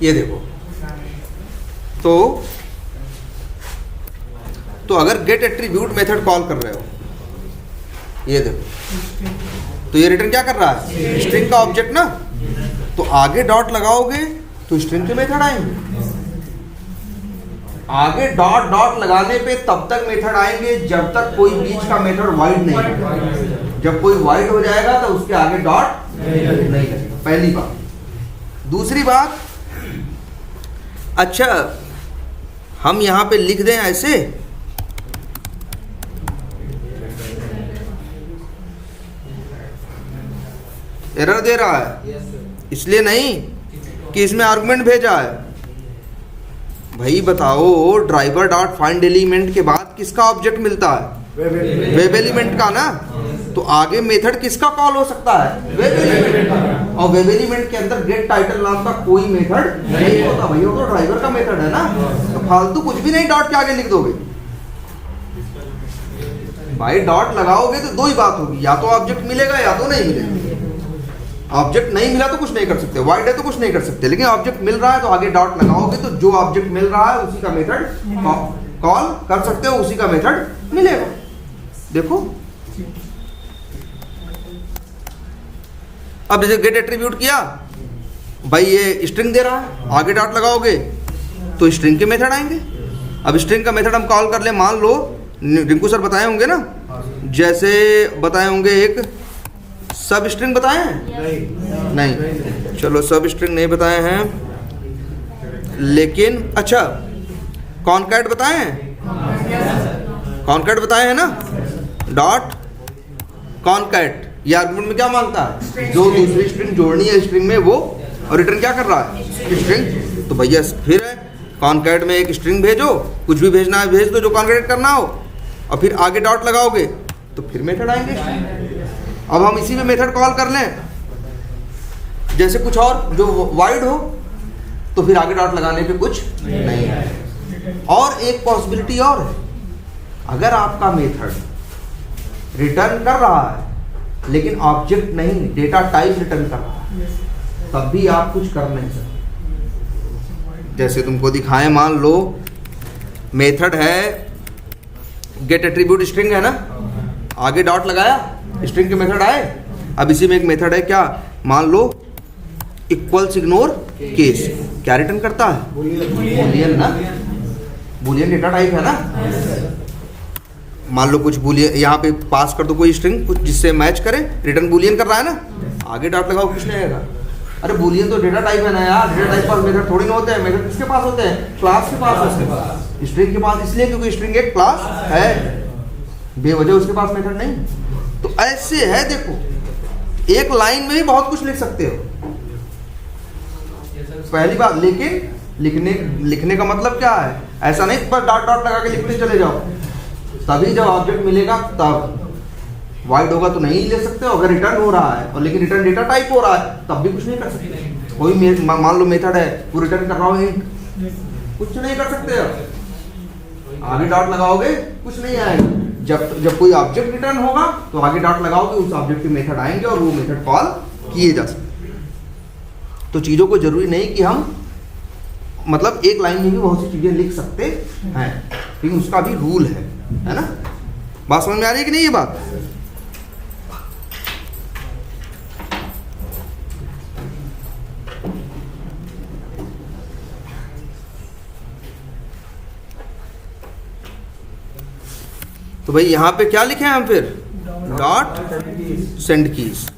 ये देखो, तो अगर गेट एट्रीब्यूट मेथड कॉल कर रहे हो, ये देखो, तो ये रिटर्न क्या कर रहा है, स्ट्रिंग का ऑब्जेक्ट ना। तो आगे डॉट लगाओगे तो स्ट्रिंग के मेथड आएंगे। आगे डॉट डॉट लगाने पे तब तक मेथड आएंगे जब तक कोई बीच का मेथड वाइड नहीं है। जब कोई वाइड हो जाएगा तो उसके आगे डॉट नहीं लगेगा, पहली बात। दूसरी बात, अच्छा हम यहां पे लिख दें ऐसे, एरर दे रहा है, इसलिए नहीं कि इसमें आर्गुमेंट भेजा है। भाई बताओ, ड्राइवर डॉट फाइंड एलिमेंट के बाद किसका ऑब्जेक्ट मिलता है, वेब एलिमेंट का ना। तो आगे मेथड किसका कॉल हो सकता है, वेब एलिमेंट का। और वेब एलिमेंट के अंदर गेट टाइटल नाम का कोई मेथड नहीं होता भैया, तो ड्राइवर का मेथड है ना। तो फालतू कुछ भी नहीं डॉट के आगे लिख दोगे भाई। डॉट लगाओगे तो दो ही बात होगी, या तो ऑब्जेक्ट मिलेगा या तो नहीं मिलेगा। ऑब्जेक्ट नहीं मिला तो कुछ नहीं कर सकते, वाइड है तो कुछ नहीं कर सकते, लेकिन ऑब्जेक्ट मिल रहा है तो आगे डॉट लगाओगे तो जो ऑब्जेक्ट मिल रहा है उसी का मेथड कॉल कर सकते हो, उसी का मेथड मिलेगा। देखो अब जैसे गेट एट्रीब्यूट किया भाई, ये स्ट्रिंग दे रहा है, आगे डॉट लगाओगे तो स्ट्रिंग के मेथड आएंगे। अब स्ट्रिंग का मेथड हम कॉल कर ले, मान लो रिंकू सर बताए होंगे ना, जैसे बताए होंगे एक सब स्ट्रिंग बताए हैं, नहीं चलो सब स्ट्रिंग नहीं बताए हैं, लेकिन अच्छा कॉनकैट बताए हैं, कॉनकैट बताए हैं ना। डॉट कॉनकैट ये आर्गुमेंट में क्या मांगता है, जो दूसरी स्ट्रिंग जोड़नी है स्ट्रिंग में वो, और रिटर्न क्या कर रहा है, स्ट्रिंग। तो भैया फिर है कॉनकैट में एक स्ट्रिंग भेजो, कुछ भी भेजना है भेज दो जो कॉनकैट करना हो, और फिर आगे डॉट लगाओगे तो फिर मेथड आएंगे। अब हम इसी में मेथड कॉल कर लें, जैसे कुछ और जो वाइड हो तो फिर आगे डॉट लगाने पे कुछ नहीं है। और एक पॉसिबिलिटी और है, अगर आपका मेथड रिटर्न कर रहा है लेकिन ऑब्जेक्ट नहीं, डेटा टाइप रिटर्न कर रहा है, तब भी आप कुछ कर नहीं सकते। जैसे तुमको दिखाएं, मान लो मेथड है गेट एट्रीब्यूट स्ट्रिंग है ना, आगे डॉट लगाया, स्ट्रिंग के मेथड आए। अब इसी में एक मेथड है क्या, मान लो इक्वल्स इग्नोर केस, क्या रिटर्न करता है, बूलियन ना, बूलियन डेटा टाइप है ना। मान लो कुछ बूलियन यहाँ पे पास कर दो, कोई स्ट्रिंग कुछ जिससे मैच करे, रिटर्न बूलियन कर रहा है ना, आगे डॉट लगाओ कुछ नहीं आएगा। अरे बूलियन तो डेटा टाइप है ना यार, डेटा टाइप पास मेथड थोड़ी ना होते हैं, मेथड किसके पास होते हैं, क्लास के पास होते हैं। स्ट्रिंग के पास इसलिए क्योंकि स्ट्रिंग एक क्लास है, बेवजह उसके पास मेथड नहीं। तो ऐसे है, देखो एक लाइन में ही बहुत कुछ लिख सकते हो, पहली बात। लेकिन लिखने का मतलब क्या है, ऐसा नहीं बस डॉट डॉट लगा के लिखते चले जाओ, तभी जब ऑब्जेक्ट मिलेगा तब। वाइड होगा तो नहीं ले सकते हो, अगर रिटर्न हो रहा है और लेकिन रिटर्न डेटा टाइप हो रहा है तब भी कुछ नहीं कर सकते। कोई मान लो मेथड है वो रिटर्न कर रहा हो, कुछ नहीं कर सकते हो। आगे डॉट लगाओगे कुछ नहीं आएगा। जब कोई ऑब्जेक्ट रिटर्न होगा तो आगे डॉट लगाओगे, उस ऑब्जेक्ट के मेथड आएंगे और वो मेथड कॉल किए जा सकते। तो चीज़ों को जरूरी नहीं कि हम मतलब एक लाइन में भी बहुत सी चीज़ें लिख सकते हैं, लेकिन उसका भी रूल है ना। बात समझ में आ रही है कि नहीं ये बात? तो भाई यहाँ पे क्या लिखे हैं हम फिर, डॉट सेंड कीज।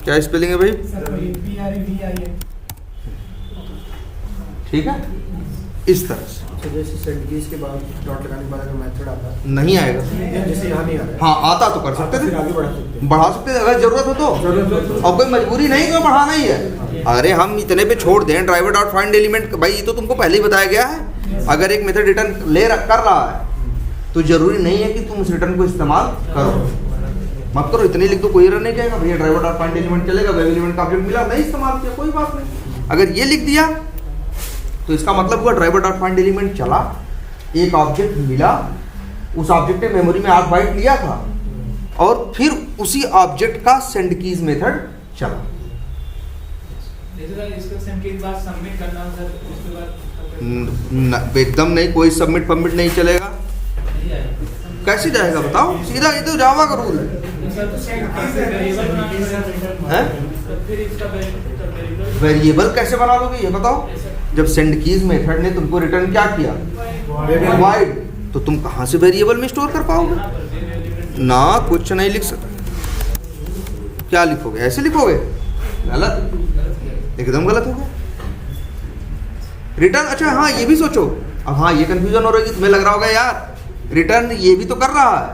क्या स्पेलिंग है भाई? ठीक है, इस तरह से। तो जैसे सेंड कीज के बाद डॉट लगाने के बाद मेथड आता है, नहीं आएगा। जैसे यहाँ नहीं आता। हाँ आता तो कर सकते थे, आगे बढ़ा सकते थे अगर जरूरत हो तो, और कोई मजबूरी नहीं तो बढ़ाना ही है। अरे हम इतने पे छोड़ दें ड्राइवर डॉट फाइंड एलिमेंट, भाई ये तो तुमको पहले ही बताया गया है। अगर एक मेथड रिटर्न कर रहा है तो जरूरी नहीं है कि तुम उस रिटर्न को इस्तेमाल करो, मत करो, इतनी लिख दो, कोई एरर नहीं कहेगा भैया ड्राइवर डॉट फाइंड एलिमेंट चलेगा, वेब एलिमेंट का ऑब्जेक्ट मिला नहीं इस्तेमाल किया, कोई बात नहीं। अगर ये लिख दिया तो इसका मतलब हुआ ड्राइवर डॉट फाइंड एलिमेंट चला, एक ऑब्जेक्ट मिला, उस ऑब्जेक्ट ने मेमोरी में 8 बाइट लिया था और फिर उसी ऑब्जेक्ट का सेंड कीज मेथड चला। जैसे सर इसको सेंड के बाद सबमिट करना हो सर, उसके बाद एकदम नहीं, कोई सबमिट फमिट नहीं चलेगा। नहीं आएगा। कैसे जाएगा बताओ? सीधा ये तो जावा का रूल है। सर तो वेरिएबल बनाना है, हैं? तो फिर इसका वेरिएबल वेरिएबल कैसे बना लोगे ये बताओ? जब सेंड कीज मेथड ने तुमको रिटर्न क्या किया, वाइड, तो तुम कहाँ से वेरिएबल में स्टोर कर पाओगे? ना, कुछ नहीं लिख सकते। क्या लिखोगे? ऐसे लिखोगे? गलत, एकदम गलत हो गया। रिटर्न, अच्छा हाँ ये भी सोचो, अब हाँ ये कंफ्यूजन हो रही है, तुम्हें लग रहा होगा यार रिटर्न ये भी तो कर रहा है,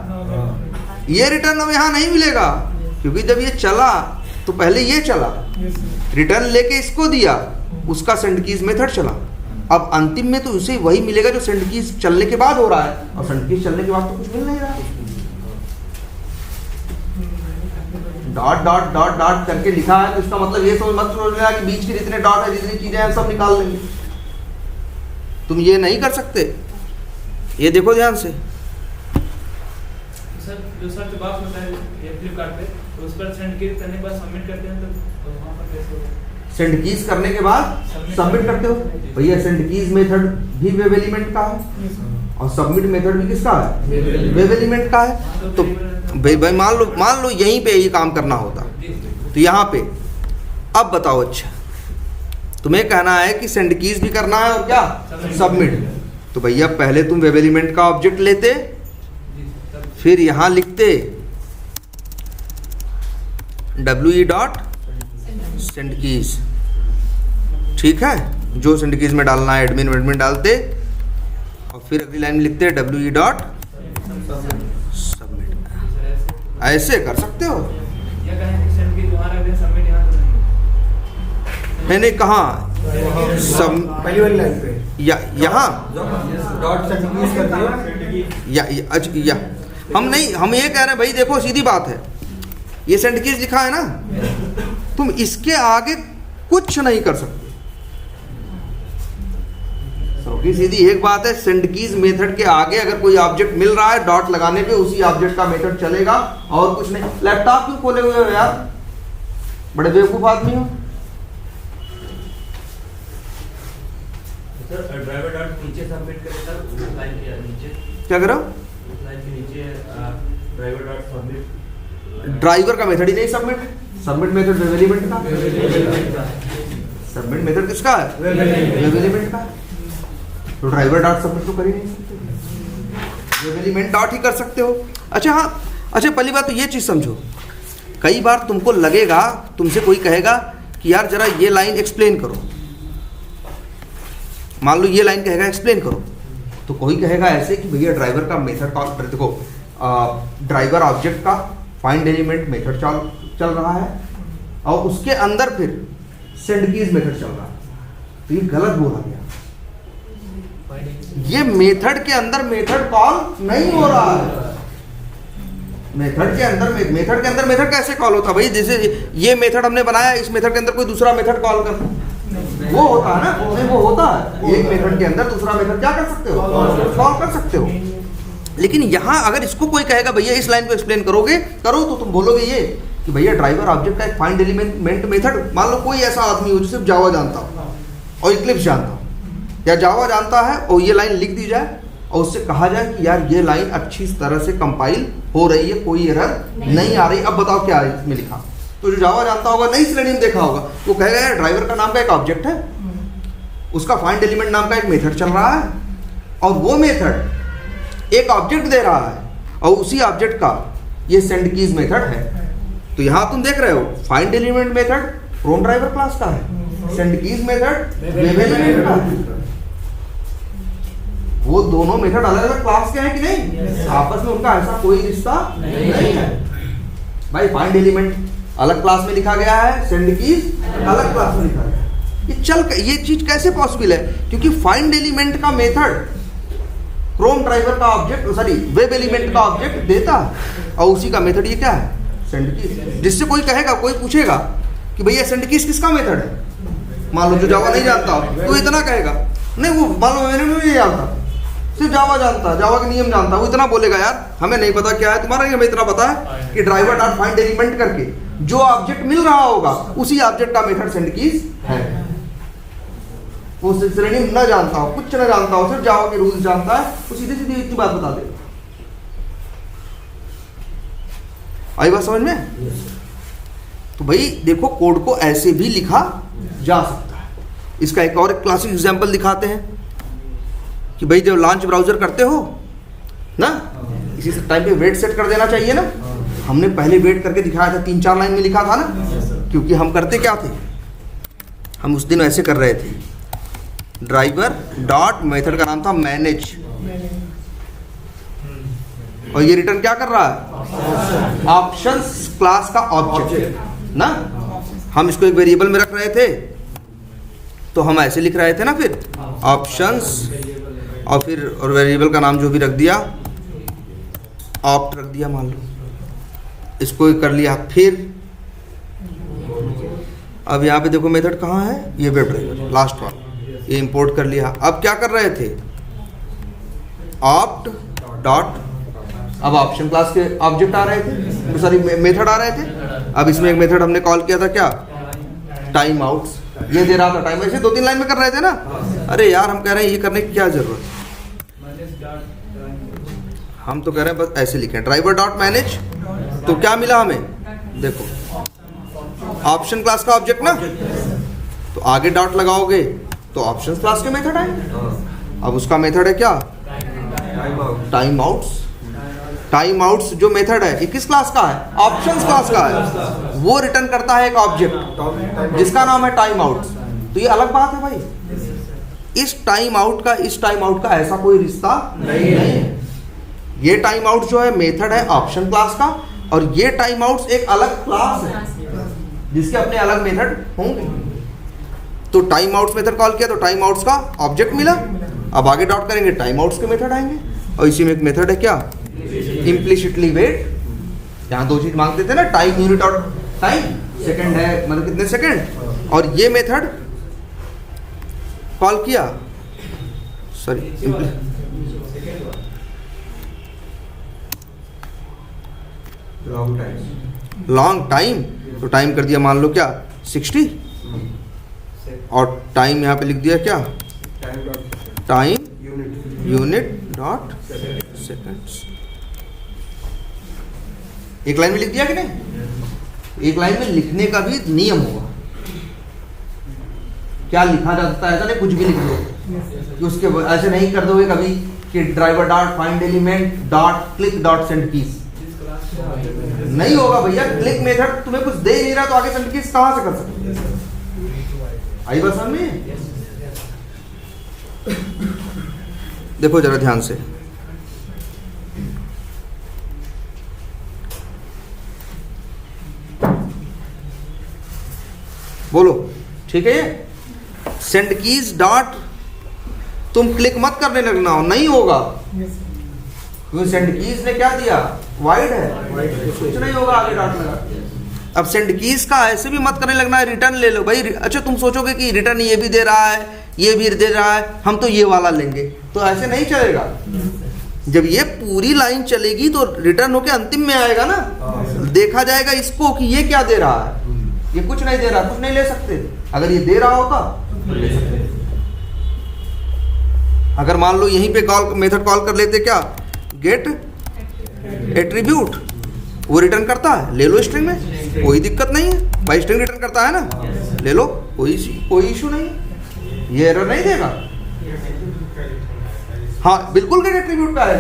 ये रिटर्न अब यहाँ नहीं मिलेगा, क्योंकि जब ये चला तो पहले ये चला, रिटर्न लेके इसको दिया, उसका सेंड कीज मेथड चला। अब अंतिम में तो उसे वही मिलेगा जो सेंड कीज चलने के बाद हो रहा है, और सेंड कीज चलने के बाद तो कुछ मिल नहीं रहा। डॉट डॉट डॉट डॉट करके लिखा है, तो इसका मतलब ये समझ मत सोच लेना कि बीच के जितने डॉट है, जितनी चीजें हैं सब निकाल लेंगे। तुम ये नहीं कर सकते, ये देखो ध्यान से। सर जो सर्च बॉक्स होता है ये फ्लिपकार्ट पे, तो उस पर सेंड कीज करने के बाद सबमिट करते हैं, तो वहाँ पर कैसे होगा? सेंड कीज करने के बाद सबमिट करते हो भैया। सेंड कीज मेथड भी वेब एलिमेंट का है, और सबमिट मेथड भी किसका है? वेब एलिमेंट का है। तो भाई मान लो यहीं पे ये काम करना होता, तो यहाँ पे अब बताओ, अच्छा तुम्हें कहना है कि सेंड कीज भी करना है और क्या सबमिट, तो भैया पहले तुम वेब एलिमेंट का ऑब्जेक्ट लेते, फिर यहाँ लिखते WE डॉट सेंड कीज, ठीक है, जो सेंड कीज में डालना है एडमिन डालते, और फिर अगली लाइन में लिखते WE डॉट सबमिट। ऐसे कर सकते हो। या कहें कि सेंड कीज वहाँ रख दें, सबमिट यहाँ तो नहीं। मैंने कहा सब पहली वाली लाइन पे यहाँ डॉट सेंड कीज कर दिया, या हम नहीं, हम ये कह रहे हैं भाई देखो सीधी बात है, ये सेंड कीज लिखा है ना, तुम इसके आगे कुछ नहीं कर सकते। की सीधी एक बात है, सेंड कीज मेथड के आगे अगर कोई ऑब्जेक्ट मिल रहा है, डॉट लगाने पे उसी ऑब्जेक्ट का मेथड चलेगा और कुछ नहीं। लैपटॉप क्यों खोले हुए हो यार, बड़े बेवकूफ आदमी हो। सर ड्राइवर डॉट नीचे सबमिट करें सर, उस लाइन के नीचे क्या करो? उस लाइन के नीचे ड्राइवर डॉट सबमिट। ड्राइवर का मेथड ही नहीं submit, submit method web element का, सबमिट मेथड किसका है? वेब एलिमेंट का। तो ड्राइवर डॉट सबमिट तो कर ही नहीं सकते, वेब एलिमेंट डॉट ही कर सकते हो। अच्छा हाँ, अच्छा पहली बात तो ये चीज़ समझो, कई बार तुमको लगेगा, तुमसे कोई कहेगा कि यार जरा ये लाइन एक्सप्लेन करो, मान लो ये लाइन कहेगा एक्सप्लेन करो, तो कोई कहेगा ऐसे कि भैया ड्राइवर का मेथड कॉल, देखो ड्राइवर ऑब्जेक्ट का फाइंड एलिमेंट मेथड चल रहा है, और उसके अंदर फिर सेंड कीज मेथड चल रहा है, तो ये गलत बोला गया। ये मेथड के अंदर मेथड कॉल नहीं हो रहा है। मेथड के अंदर मेथड कैसे कॉल होता भाई? जैसे ये मेथड हमने बनाया, इस मेथड के अंदर कोई दूसरा मेथड कॉल कर, वो होता है ना, नहीं वो होता है, एक मेथड के अंदर दूसरा मेथड क्या कर सकते हो? कॉल कर सकते हो। लेकिन यहाँ अगर इसको कोई कहेगा भैया इस लाइन को एक्सप्लेन करो, तो तुम बोलोगे ये कि भैया ड्राइवर ऑब्जेक्ट का एक फाइंड एलिमेंट मेथड, मान लो कोई ऐसा आदमी हो जो सिर्फ जावा जानता हो और इक्लिप्स जानता हो या जावा जानता है, और ये लाइन लिख दी जाए और उससे कहा जाए कि यार ये लाइन अच्छी तरह से कंपाइल हो रही है, कोई एरर नहीं आ रही, अब बताओ क्या है इसमें लिखा। तो जो जावा जानता होगा, नई श्रेणी में देखा होगा, वो कहेगा यार ड्राइवर का नाम का एक ऑब्जेक्ट है, उसका फाइंड एलिमेंट नाम का एक मेथड चल रहा है, और वो मेथड एक ऑब्जेक्ट दे रहा है, और उसी ऑब्जेक्ट का ये सेंड कीज मेथड है। तो यहाँ तुम देख रहे हो find element method from driver class का है, send keys method web element का है। वो दोनों मेथड अलग अलग क्लास के हैं कि नहीं? आपस में उनका ऐसा कोई रिश्ता नहीं है भाई। फाइंड एलिमेंट अलग क्लास में लिखा गया है, सेंड कीज अलग क्लास में लिखा गया है। ये चीज कैसे पॉसिबल है? क्योंकि फाइंड एलिमेंट का मेथड क्रोम ड्राइवर का ऑब्जेक्ट, सॉरी वेब एलिमेंट का ऑब्जेक्ट देता है, और उसी का मेथड ये क्या है? Send keys. जिससे कोई कहेगा, कोई पूछेगा कि भैया सेंड कीज किसका मेथड है, मान लो जो जावा नहीं जानता हो, तो इतना कहेगा नहीं, वो मान लो मैंने नहीं जानता, सिर्फ जावा जानता है, जावा के नियम जानता है, वो इतना बोलेगा यार हमें नहीं पता क्या है तुम्हारा, हमें इतना पता है कि ड्राइवर डॉट फाइंड एलिमेंट करके जो ऑब्जेक्ट मिल रहा होगा उसी ऑब्जेक्ट का मेथड सेंड कीज है। वो श्रेणी न जानता हो, कुछ न जानता हो, सिर्फ जावा के रूल्स जानता है, वो सीधे सीधे इतनी बात बता दे। आई बात समझ में? तो भाई देखो कोड को ऐसे भी लिखा जा सकता है। इसका एक और क्लासिक एग्जांपल दिखाते हैं कि भाई जब लॉन्च ब्राउजर करते हो ना, इसी से टाइम पे वेट सेट कर देना चाहिए ना। हमने पहले वेट करके दिखाया था, 3-4 लाइन में लिखा था ना, क्योंकि हम करते क्या थे, हम उस दिन ऐसे कर रहे थे, ड्राइवर डॉट मेथड का नाम था मैनेज, और ये रिटर्न क्या कर रहा है, ऑप्शंस क्लास का ऑब्जेक्ट ना। हम इसको एक वेरिएबल में रख रहे थे, तो हम ऐसे लिख रहे थे ना, फिर ऑप्शंस और फिर और वेरिएबल का नाम जो भी रख दिया, ऑप्ट रख दिया मान लो, इसको कर लिया। फिर अब यहाँ पे देखो मेथड कहाँ है, ये वेब ड्राइवर लास्ट वाला, ये इंपोर्ट कर लिया। अब क्या कर रहे थे, ऑप्ट डॉट, अब ऑप्शन क्लास के ऑब्जेक्ट आ रहे थे, सॉरी मेथड आ रहे थे। अब इसमें एक मेथड हमने कॉल किया था क्या, टाइम आउट्स, ये दे रहा था टाइम, ऐसे 2-3 लाइन में कर रहे थे ना। अरे यार हम कह रहे हैं ये करने की क्या जरूरत, हम तो कह रहे हैं बस ऐसे लिखें ड्राइवर डॉट मैनेज, तो क्या मिला हमें, देखो ऑप्शन क्लास का ऑब्जेक्ट ना, तो आगे डॉट लगाओगे तो ऑप्शन क्लास के मेथड आएंगे। अब उसका मेथड है क्या, टाइम आउट्स। टाइम आउट्स जो मेथड है ये किस क्लास का है, ऑप्शंस क्लास का है। वो रिटर्न करता है एक ऑब्जेक्ट जिसका नाम है टाइम आउट्स। तो ये अलग बात है भाई, इस टाइम आउट का ऐसा कोई रिश्ता नहीं है। ये टाइम आउट जो है मेथड है ऑप्शन क्लास का, और ये टाइम आउट्स एक अलग क्लास है जिसके अपने अलग मेथड होंगे। तो टाइम आउट्स मेथड कॉल किया तो टाइम आउट्स का ऑब्जेक्ट मिला, अब आगे डॉट करेंगे टाइम आउट्स के मेथड आएंगे। और इसी में एक मेथड है क्या, इम्प्लिसिटली वेट, यहाँ 2 चीज मांगते थे ना, टाइम यूनिट और टाइम सेकंड है, मतलब कितने सेकंड, और ये मेथड कॉल किया, सॉरी लॉन्ग टाइम, तो टाइम कर दिया मान लो क्या 60, और टाइम यहाँ पे लिख दिया क्या, टाइम यूनिट डॉट सेकंड्स। एक लाइन में लिख दिया कि नहीं, एक लाइन में लिखने का भी नियम होगा, क्या लिखा जा सकता है, ऐसा नहीं कुछ भी लिख दो कि उसके ऐसे नहीं कर दोगे कभी कि driver dot find element dot click dot send keys, नहीं होगा भैया। क्लिक मेथड तुम्हें कुछ दे ही नहीं रहा तो आगे सेंड कीज कहां से कर सकते, आई बात समझ में? देखो जरा ध्यान से, बोलो ठीक है। ये सेंड कीज डॉट तुम क्लिक मत करने लगना हो, नहीं होगा, क्योंकि सेंड कीज ने क्या दिया, वाइड है, कुछ नहीं होगा आगे डॉट लगा। अब सेंड कीज का ऐसे भी मत करने लगना है, रिटर्न ले लो भाई। अच्छा तुम सोचोगे कि रिटर्न ये भी दे रहा है, ये भी दे रहा है, हम तो ये वाला लेंगे, तो ऐसे नहीं चलेगा। जब ये पूरी लाइन चलेगी तो रिटर्न होके अंतिम में आएगा ना, देखा जाएगा इसको कि ये क्या दे रहा है, ये कुछ नहीं दे रहा, कुछ नहीं ले सकते। अगर ये दे रहा होता तो ले सकते। अगर मान लो यहीं पे कॉल मेथड कॉल कर लेते क्या, गेट एट्रीब्यूट, वो रिटर्न करता है, ले लो स्ट्रिंग में, कोई दिक्कत नहीं है भाई, स्ट्रिंग रिटर्न करता है ना, ले लो, कोई इशू नहीं है, ये एरर नहीं देगा। हाँ बिल्कुल गेट एट्रीब्यूट का है।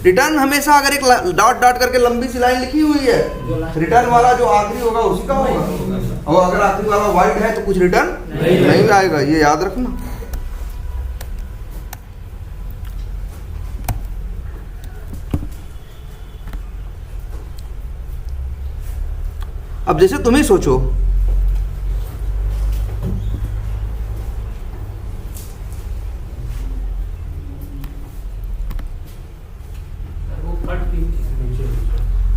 रिटर्न हमेशा अगर एक डॉट डॉट करके लंबी सी लाइन लिखी हुई है, रिटर्न वाला जो आखिरी होगा उसी का होगा, और अगर आखिरी वाला वाइड है तो कुछ रिटर्न नहीं आएगा, ये याद रखना। अब जैसे तुम ही सोचो,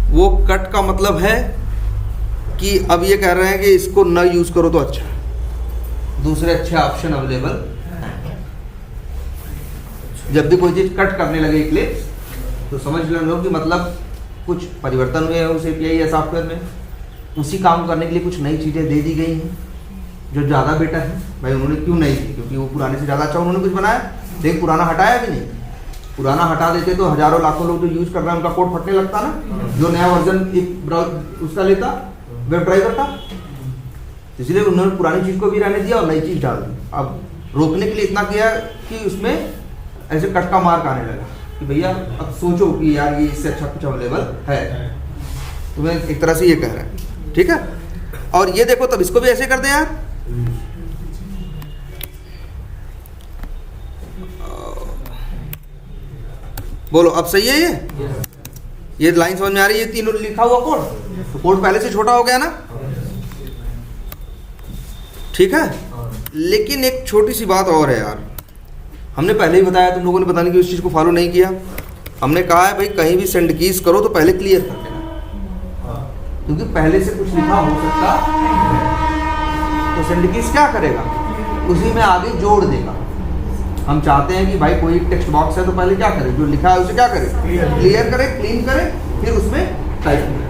वो कट का मतलब है कि अब ये कह रहे हैं कि इसको न यूज करो तो अच्छा, दूसरे अच्छे ऑप्शन अवेलेबल। जब भी कोई चीज़ कट करने लगे इक्लिप्स तो समझ लो कि मतलब कुछ परिवर्तन हुए हैं उस API या सॉफ्टवेयर में, उसी काम करने के लिए कुछ नई चीज़ें दे दी गई हैं जो ज़्यादा बेटर है। भाई उन्होंने क्यों नहीं की? क्योंकि वो पुराने से ज़्यादा अच्छा उन्होंने कुछ बनाया, लेकिन पुराना हटाया भी नहीं। पुराना हटा देते तो हज़ारों लाखों लोग जो यूज़ कर रहे हैं उनका कोड फटने लगता ना, जो नया वर्जन एक उसका लेता वेब ड्राइवर का। इसलिए उन्होंने पुरानी चीज़ को भी रहने दिया और नई चीज़ डाल दी। अब रोकने के लिए इतना किया कि उसमें ऐसे कट का मार्क आने लगा कि भैया अब सोचो कि यार ये इससे अच्छा कुछ अवेलेबल है। तो मैं एक तरह से ये कह रहा है, ठीक है। और ये देखो तब इसको भी ऐसे कर दें यार, बोलो अब सही है ये लाइन समझ में आ रही है? ये तीनों लिखा हुआ कोड, तो कोड पहले से छोटा हो गया ना, ठीक है। लेकिन एक छोटी सी बात और है यार, हमने पहले ही बताया, तुम लोगों ने पता नहीं कि उस चीज़ को फॉलो नहीं किया। हमने कहा है भाई कहीं भी सेंड कीज करो तो पहले क्लियर कर देना, क्योंकि पहले से कुछ लिखा हो सकता है। तो सेंड कीज क्या करेगा? उसी में आगे जोड़ देगा। हम चाहते हैं कि भाई कोई टेक्स्ट बॉक्स है तो पहले क्या करे, जो लिखा है उसे क्या करे, क्लियर करे, क्लीन करे, फिर उसमें टाइप करे।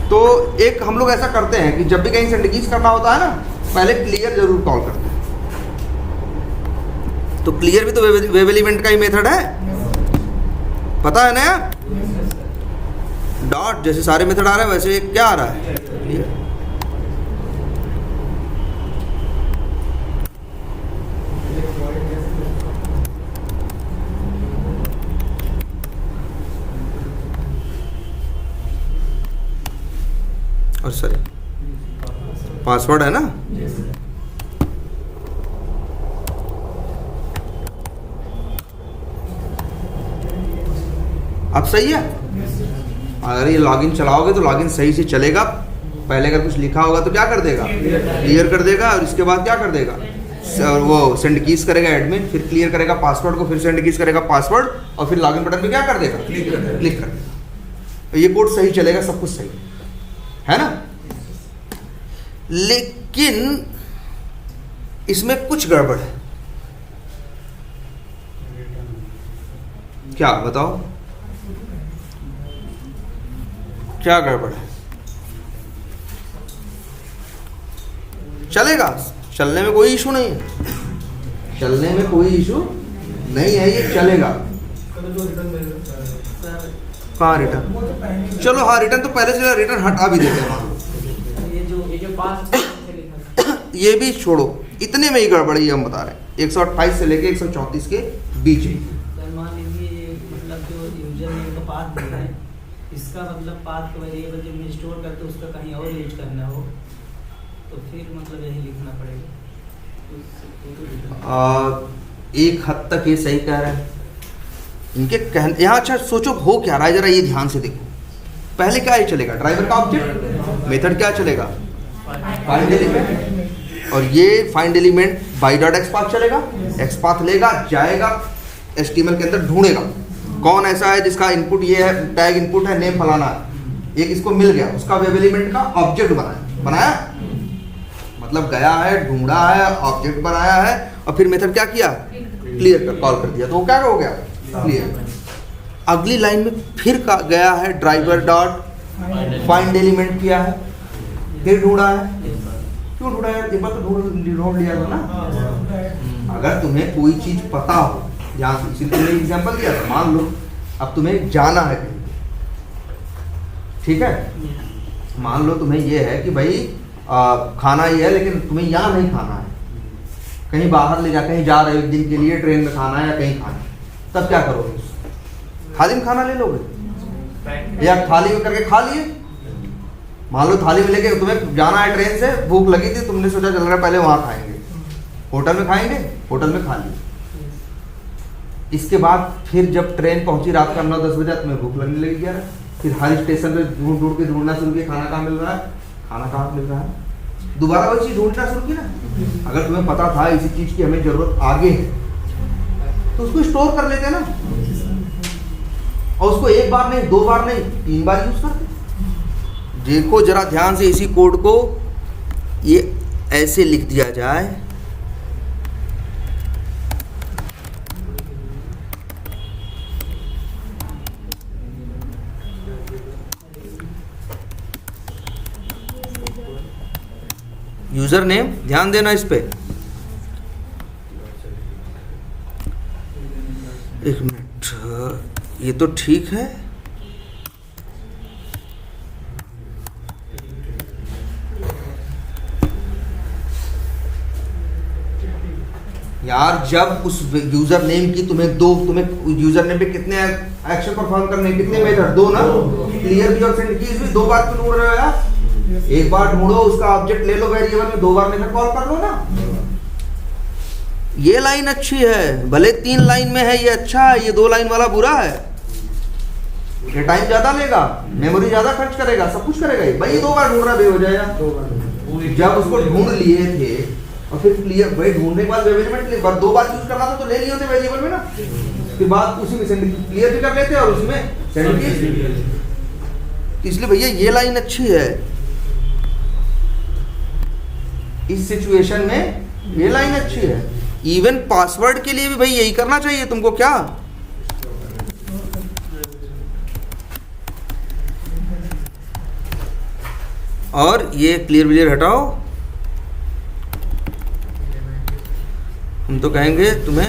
तो एक हम लोग ऐसा करते हैं कि जब भी कहीं सेंड कीज करना होता है ना, पहले क्लियर जरूर कॉल करते हैं। तो क्लियर भी तो वेब एलिमेंट का ही मेथड है, पता है ना यार। डॉट जैसे सारे मेथड आ रहे हैं वैसे क्या आ रहा है, क्लियर। और सॉरी पासवर्ड है ना, अब सही है। अगर ये लॉगिन चलाओगे तो लॉगिन सही से चलेगा। पहले अगर कुछ लिखा होगा तो क्या कर देगा, क्लियर कर देगा, और इसके बाद क्या कर देगा, और वो सेंड कीज करेगा एडमिन, फिर क्लियर करेगा पासवर्ड को, फिर सेंड कीज करेगा पासवर्ड, और फिर लॉगिन बटन पे क्या कर देगा, क्लिक कर देगा। ये कोड सही चलेगा, सब कुछ सही है ना। लेकिन इसमें कुछ गड़बड़ है। क्या बताओ, क्या गड़बड़ है? चलेगा, चलने में कोई इशू नहीं है, चलने में कोई इशू नहीं है, ये चलेगा। कहाँ रिटर्न? चलो हाँ, रिटर्न तो पहले से रिटर्न हटा भी देते हैं। ये जो पास ये भी छोड़ो, इतने में ही गड़बड़ है, हम बता रहे हैं 128 से लेके 134 के बीच में। सर मान लीजिए मतलब जो यूजर नेम का पाथ दिया है, इसका मतलब पाथ को वेरिएबल जब मैं स्टोर करते उसका कहीं और यूज करना हो तो फिर मतलब यही लिखना पड़ेगा। एक हद तक ये सही कह रहा है इनके कहने। यहाँ अच्छा सोचो हो क्या रहा है, जरा ये ध्यान से देखो। पहले क्या ये चलेगा, ड्राइवर का ऑब्जेक्ट, मेथड क्या चलेगा, फाइंड एलिमेंट, और ये find element by dot XPath चलेगा। एक्सपाथ लेगा, जाएगा HTML के अंदर, ढूंढेगा कौन ऐसा है जिसका इनपुट ये है, टैग इनपुट है, नेम फलाना है। एक इसको मिल गया, उसका वेब एलिमेंट का ऑब्जेक्ट बनाया, मतलब गया है, ढूंढा है, ऑब्जेक्ट बनाया है, और फिर मेथड क्या किया, क्लियर कर कॉल कर दिया, तो वो क्या हो गया, क्लियर। अगली लाइन में फिर गया है, ड्राइवर डॉट फाइंड एलिमेंट किया है, फिर ढूंढा है। क्यों ढूंढा है? एक बार तो ढूंढ लिया था ना। अगर तुम्हें कोई चीज पता हो, यहाँ इसीलिए तुमने एग्जाम्पल दिया था, मान लो अब तुम्हें जाना है कहीं, ठीक है, मान लो तुम्हें ये है कि भाई खाना ये है लेकिन तुम्हें यहाँ नहीं खाना है, कहीं बाहर ले जा, कहीं जा रहे हो एक दिन के लिए, ट्रेन में खाना है या कहीं खाना है, तब क्या करोगे? थाली में खाना ले लोगे या थाली में करके खा लिए? मान लो थाली में लेके तुम्हें जाना है, ट्रेन से भूख लगी थी, तुमने सोचा चल रहा है पहले वहाँ खाएंगे, होटल में खाएंगे, होटल में खा लिए। इसके बाद फिर जब ट्रेन पहुंची रात का 9-10 बजे, तुम्हें भूख लगने लगी यार, फिर हर स्टेशन पे ढूंढना शुरू किया, खाना कहाँ मिल रहा है, खाना कहाँ मिल रहा है, दोबारा वही चीज़ ढूंढना शुरू की ना। अगर तुम्हें पता था इसी चीज़ की हमें ज़रूरत आगे है तो उसको स्टोर कर लेते ना, और उसको एक बार नहीं, 2 बार नहीं, 3 बार यूज़ करते। देखो जरा ध्यान से, इसी कोड को ये ऐसे लिख दिया जाए, यूज़र नेम, ध्यान देना इस पे। एक मिनट, ये तो ठीक है। यार जब उस यूजर नेम की तुम्हें यूजर नेम पे कितने एक्शन परफॉर्म करने, कितने मेथड, 2 ना, क्लियर भी और सेंड कीज भी 2 बार क्यों ढूंढ रहे हो यार? एक बार ढूंढो, उसका ऑब्जेक्ट ले लो वेरिएबल में, 2 बार मेथड कॉल कर लो ना। ये लाइन अच्छी है, भले 3 लाइन में है ये अच्छा है, ये 2 लाइन वाला बुरा है। ये टाइम ज्यादा लेगा, मेमोरी ज्यादा खर्च करेगा, सब कुछ करेगा ये। भाई 2 बार ढूंढ रहा बे हो जाएगा। 2 बार जब उसको ढूंढ लिए थे और फिर क्लियर, भाई ढूंढने के बाद वेरिएबल 2 बार यूज करना था तो ले लिए होते वेरिएबल में ना, उसके बाद उसी में सेंड क्लियर भी कर लेते और उसमें सेंड की। इसलिए भैया ये लाइन अच्छी है, इस सिचुएशन में ये लाइन अच्छी है। इवन पासवर्ड के लिए भी भाई यही करना चाहिए तुमको क्या। और ये क्लियर हटाओ, हम तो कहेंगे तुम्हें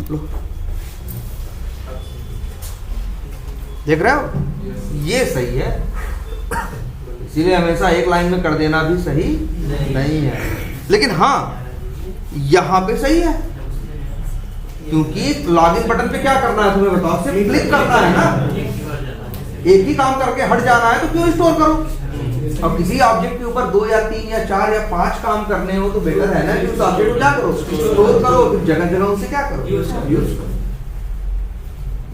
लो, देख रहे हो ये सही है। इसीलिए हमेशा एक लाइन में कर देना भी सही नहीं है। लेकिन हाँ यहाँ पे सही है, क्योंकि लॉगिन बटन पे क्या करना है तुम्हें बताओ, सिर्फ क्लिक करना है ना, एक ही काम करके हट जाना है, तो क्यों स्टोर करो। अब किसी ऑब्जेक्ट के ऊपर 2 या 3 या 4 या 5 काम करने हो तो बेटर है ना कि उस ऑब्जेक्ट को क्या करो, स्टोर करो, फिर जगह जगह उनसे क्या करो, यूज करो।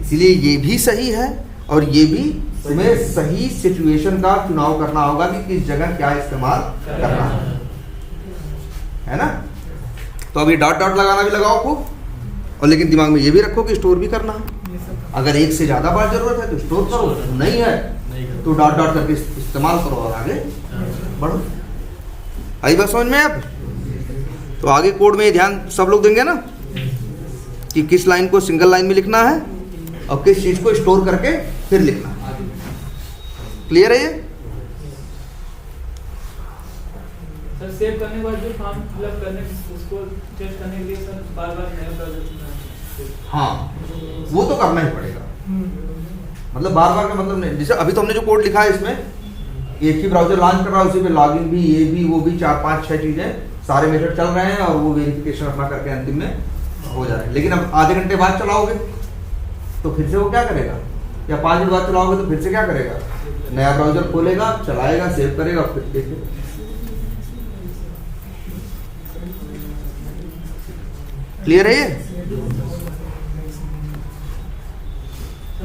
इसीलिए ये भी सही है और ये भी तुम्हें सही सिचुएशन का चुनाव करना होगा कि किस जगह क्या इस्तेमाल करना है ना। तो अभी डॉट डॉट लगाना भी लगाओ खूब, और लेकिन दिमाग में ये भी रखो कि स्टोर भी करना है। अगर एक से ज्यादा बार जरूरत है तो स्टोर करो, नहीं है तो डॉट डॉट करके इस्तेमाल करो और आगे बढ़ो। आई बात समझ में अब? तो आगे कोड में ध्यान सब लोग देंगे ना कि किस लाइन को सिंगल लाइन में लिखना है और किस चीज को स्टोर करके फिर लिखना है। क्लियर है ये? सर सेव करने के बाद जो फॉर्म फिलअप करने उसको टेस्ट करने के लिए सर बार-बार नया ब्राउज़र, हाँ वो तो करना ही पड़ेगा। मतलब बार-बार का मतलब नहीं, जैसे अभी तो हमने जो कोड लिखा है इसमें एक ही ब्राउजर लॉन्च कर रहा है, उसी पे लॉगिन भी, ये भी, वो भी, 4 5 6 चीजें, सारे मेथड चल रहे हैं और वो वेरिफिकेशन अपना करके अंतिम में हो जा रहा है। लेकिन अब आधे घंटे बाद चलाओगे तो फिर से वो क्या करेगा, या 5 मिनट बाद चलाओगे तो फिर से क्या करेगा, नया ब्राउजर खोलेगा, चलाएगा, सेव करेगा, फिर देखेगा। क्लियर है ये?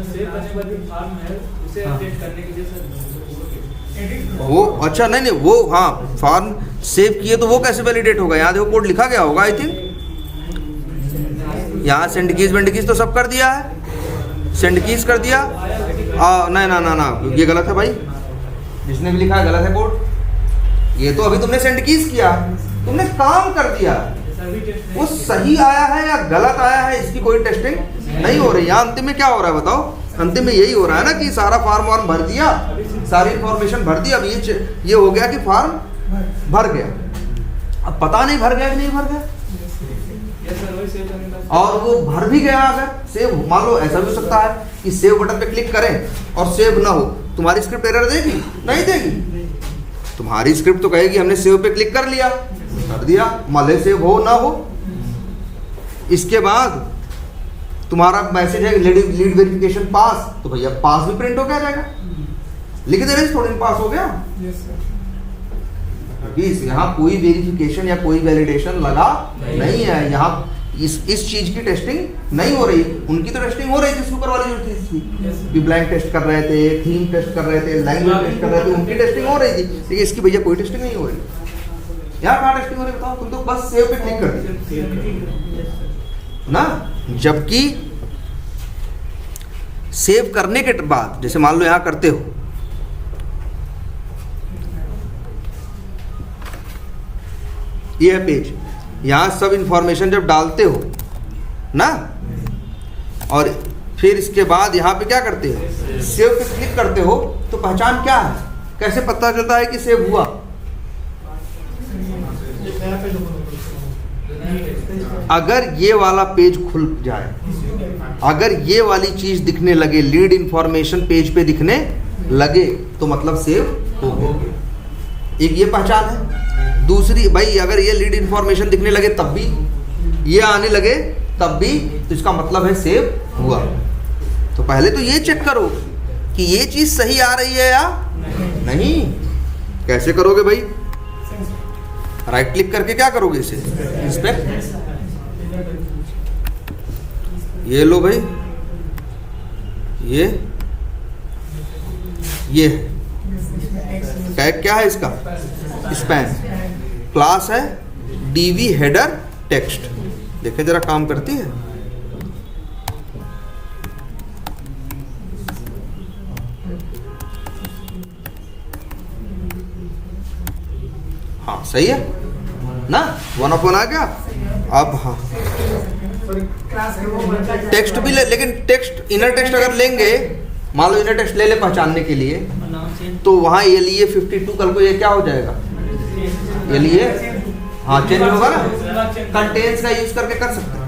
सेव करने के बाद जो फॉर्म है उसे अपडेट करने के लिए सर वो अच्छा नहीं वो हाँ फॉर्म सेव किए तो वो कैसे वैलिडेट होगा? यहाँ देखो कोड लिखा गया होगा आई थिंक, यहाँ सेंड कीज वेंड कीज तो सब कर दिया है, सेंड कीज कर दिया। नहीं ना ना ना ये गलत है भाई, जिसने भी लिखा है गलत है कोड। ये तो अभी तुमने सेंड कीज किया, तुमने काम कर दिया, वो सही आया है या गलत आया है इसकी कोई टेस्टिंग नहीं हो रही। यहाँ अंतिम में क्या हो रहा है बताओ? अंतिम में यही हो रहा है ना कि सारा फॉर्म वार्म भर दिया, सारी इंफॉर्मेशन भर दी, अब ये हो गया कि फॉर्म भर गया, अब पता नहीं भर गया कि नहीं भर गया। और वो भर भी गया, अगर सेव मान लो, ऐसा भी हो सकता है कि सेव बटन पे क्लिक करें और सेव ना हो, तुम्हारी स्क्रिप्ट एरर देगी? नहीं देगी। तुम्हारी स्क्रिप्ट तो कहेगी हमने सेव पे क्लिक कर लिया, कर दिया, मले सेव हो ना हो। इसके बाद तुम्हारा मैसेज है लीड वेरिफिकेशन पास, तो भैया पास भी प्रिंट हो क्या जाएगा, लिख देने से थोड़ी पास हो गया। यहाँ कोई वेरिफिकेशन या कोई वैलिडेशन लगा नहीं है, यहाँ इस चीज की टेस्टिंग नहीं हो रही। उनकी तो टेस्टिंग हो रही थी, सुपर वाली जो थी, ब्लैंक टेस्ट कर रहे थे, थीम टेस्ट कर रहे थे, लैंग्वेज टेस्ट कर रहे थे, उनकी टेस्टिंग हो रही थी। लेकिन इसकी भैया कोई टेस्टिंग नहीं हो रही। यहाँ कहाँ टेस्टिंग हो रही बताओ? तुम तो बस सेव पे क्लिक कर दी ना। जबकि सेव करने के बाद, जैसे मान लो यहाँ करते हो ये है पेज, यहाँ सब इंफॉर्मेशन जब डालते हो ना, और फिर इसके बाद यहाँ पे क्या करते हो, सेव पे क्लिक करते हो, तो पहचान क्या है, कैसे पता चलता है कि सेव हुआ? अगर ये वाला पेज खुल जाए, अगर ये वाली चीज दिखने लगे, लीड इंफॉर्मेशन पेज पे दिखने लगे, तो मतलब सेव हो गया। एक ये पहचान है। दूसरी, भाई अगर ये लीड इंफॉर्मेशन दिखने लगे तब भी, ये आने लगे तब भी, तो इसका मतलब है सेव हुआ। तो पहले तो ये चेक करो कि ये चीज सही आ रही है या नहीं। कैसे करोगे भाई? राइट क्लिक करके क्या करोगे इसे, इंस्पेक्ट। ये लो भाई, ये टैग क्या है इसका, स्पैन। क्लास है डीवी हेडर टेक्स्ट। देखें जरा काम करती है। हाँ सही है ना, 1/1 आ गया। अब हाँ टेक्स्ट भी ले, लेकिन टेक्स्ट, इनर टेक्स्ट अगर लेंगे, मान लो इनर टेक्स्ट ले ले पहचानने के लिए, तो वहाँ ये लिए 52 कल को ये क्या हो जाएगा, ये लिए हाँ चेंज होगा ना। कंटेंट्स का यूज करके कर सकते हैं।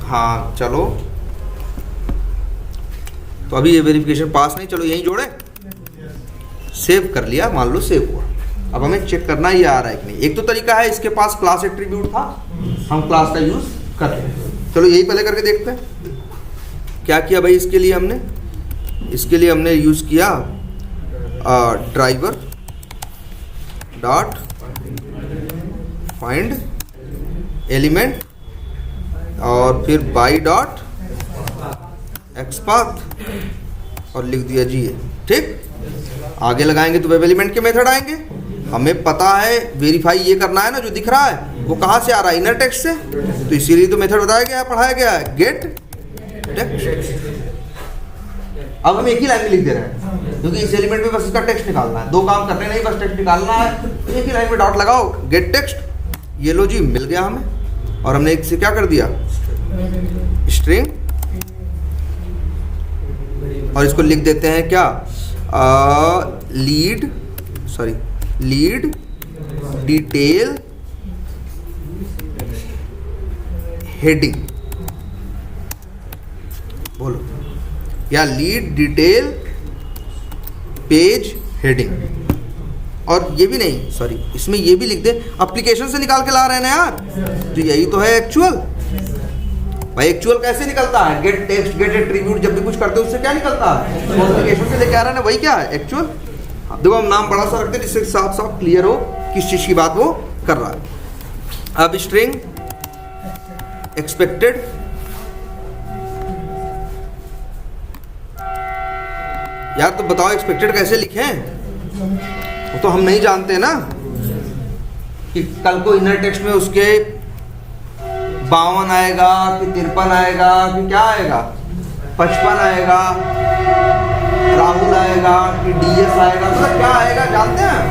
हाँ चलो, तो अभी ये वेरिफिकेशन पास नहीं, चलो यहीं जोड़े, सेव कर लिया, मान लो सेव हुआ। अब हमें चेक करना ये आ रहा है कि नहीं। एक तो तरीका है, इसके पास क्लास एट्रीब्यूट था, हम क्लास का यूज कर रहे हैं। चलो यही पहले करके देखते हैं क्या किया भाई। इसके लिए हमने यूज किया ड्राइवर डॉट फाइंड एलिमेंट और फिर बाई डॉट एक्सपाथ और लिख दिया जी। ठीक, आगे लगाएंगे तो वेब एलिमेंट के मेथड आएंगे। हमें पता है वेरीफाई ये करना है ना, जो दिख रहा है वो कहाँ से आ रहा है, इनर टेक्स्ट से। तो इसीलिए तो मेथड बताया गया है, पढ़ाया गया है, गेट टेक्स्ट। अब हम एक ही लाइन में लिख दे रहे हैं, क्योंकि इस एलिमेंट में बस इसका टेक्स्ट निकालना है। दो काम करने नहीं, बस टेक्स्ट निकालना है। तो एक ही लाइन में डॉट लगाओ, गेट टेक्स्ट। ये लो जी, मिल गया हमें। और हमने एक से क्या कर दिया, स्ट्रिंग, और इसको लिख देते हैं क्या, लीड डिटेल हेडिंग, बोलो, या लीड डिटेल पेज हेडिंग। और ये भी नहीं, सॉरी, इसमें ये भी लिख दे, एप्लीकेशन से निकाल के ला रहे हैं ना यार, तो यही तो है एक्चुअल। भाई एक्चुअल कैसे निकलता है, गेट टेक्स्ट, गेट एट्रीब्यूट, जब भी कुछ करते हो उससे क्या निकलता है, एप्लीकेशन से लेके आ रहा है ना, वही क्या है एक्चुअल। देखो हम नाम बड़ा सा रखते हैं जिससे साफ साफ क्लियर हो किस चीज की बात वो कर रहा है। अब स्ट्रिंग एक्सपेक्टेड, यार तो बताओ एक्सपेक्टेड कैसे लिखें, वो तो हम नहीं जानते ना कि कल को इनर टेक्स्ट में उसके 52 आएगा कि 53 आएगा कि क्या आएगा, 55 आएगा, राहुल आएगा कि डीएस आएगा, मतलब क्या आएगा जानते हैं।